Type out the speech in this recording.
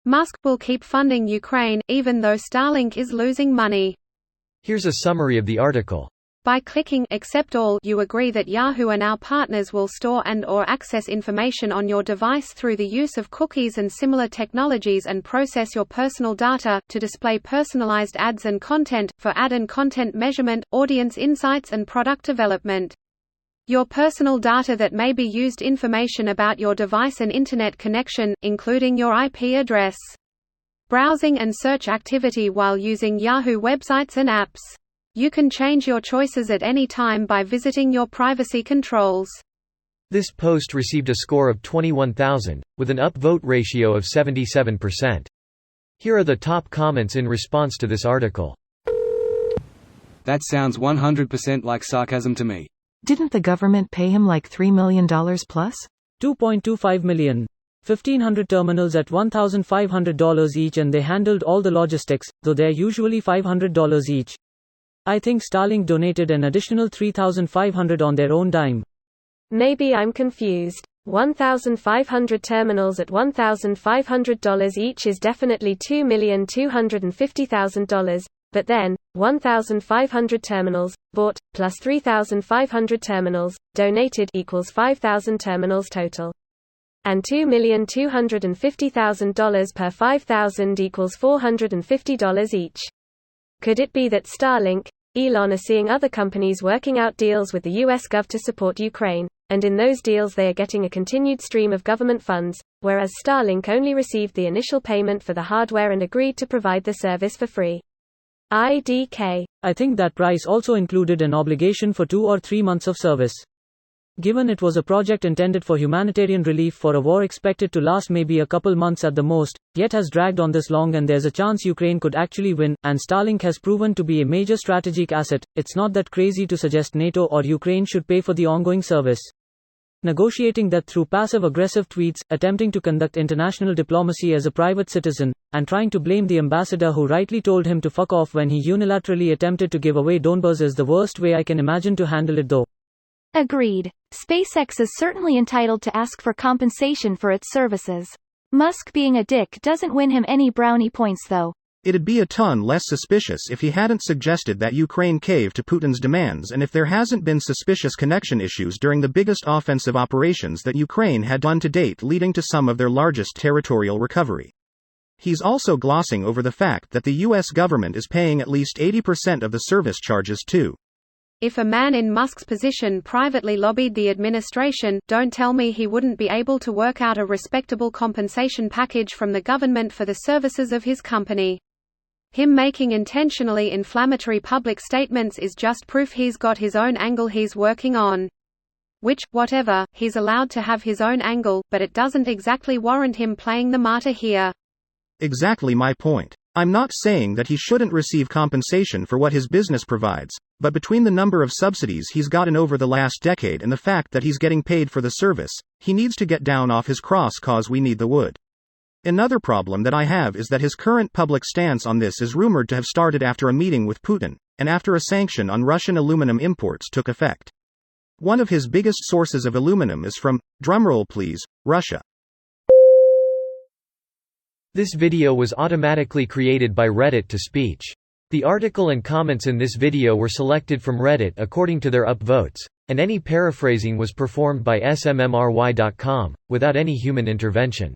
Musk will keep funding Ukraine, even though Starlink is losing money. Here's a summary of the article. By clicking Accept All, you agree that Yahoo and our partners will store and/or access information on your device through the use of cookies and similar technologies and process your personal data, to display personalized ads and content, for ad and content measurement, audience insights and product development. Your personal data that may be used, information about your device and Internet connection, including your IP address. Browsing and search activity while using Yahoo websites and apps. You can change your choices at any time by visiting your privacy controls. This post received a score of 21,000, with an upvote ratio of 77%. Here are the top comments in response to this article. That sounds 100% like sarcasm to me. Didn't the government pay him like $3 million plus? $2.25 million. 1,500 terminals at $1,500 each, and they handled all the logistics, though they're usually $500 each. I think Starlink donated an additional $3,500 on their own dime. Maybe I'm confused. 1,500 terminals at $1,500 each is definitely $2,250,000, but then, 1,500 terminals, bought, plus 3,500 terminals, donated equals 5,000 terminals total. And $2,250,000 per 5,000 equals $450 each. Could it be that Starlink, Elon are seeing other companies working out deals with the US Gov to support Ukraine, and in those deals they are getting a continued stream of government funds, whereas Starlink only received the initial payment for the hardware and agreed to provide the service for free? IDK. I think that price also included an obligation for 2 or 3 months of service. Given it was a project intended for humanitarian relief for a war expected to last maybe a couple months at the most, yet has dragged on this long, and there's a chance Ukraine could actually win, and Starlink has proven to be a major strategic asset, it's not that crazy to suggest NATO or Ukraine should pay for the ongoing service. Negotiating that through passive-aggressive tweets, attempting to conduct international diplomacy as a private citizen, and trying to blame the ambassador who rightly told him to fuck off when he unilaterally attempted to give away Donbas is the worst way I can imagine to handle it though. Agreed. SpaceX is certainly entitled to ask for compensation for its services. Musk being a dick doesn't win him any brownie points though. It'd be a ton less suspicious if he hadn't suggested that Ukraine cave to Putin's demands, and if there hasn't been suspicious connection issues during the biggest offensive operations that Ukraine had done to date, leading to some of their largest territorial recovery. He's also glossing over the fact that the US government is paying at least 80% of the service charges too. If a man in Musk's position privately lobbied the administration, don't tell me he wouldn't be able to work out a respectable compensation package from the government for the services of his company. Him making intentionally inflammatory public statements is just proof he's got his own angle he's working on. Which, whatever, he's allowed to have his own angle, but it doesn't exactly warrant him playing the martyr here. Exactly my point. I'm not saying that he shouldn't receive compensation for what his business provides, but between the number of subsidies he's gotten over the last decade and the fact that he's getting paid for the service, he needs to get down off his cross, cause we need the wood. Another problem that I have is that his current public stance on this is rumored to have started after a meeting with Putin, and after a sanction on Russian aluminum imports took effect. One of his biggest sources of aluminum is from, drumroll please, Russia. This video was automatically created by Reddit to speech. The article and comments in this video were selected from Reddit according to their upvotes, and any paraphrasing was performed by smmry.com, without any human intervention.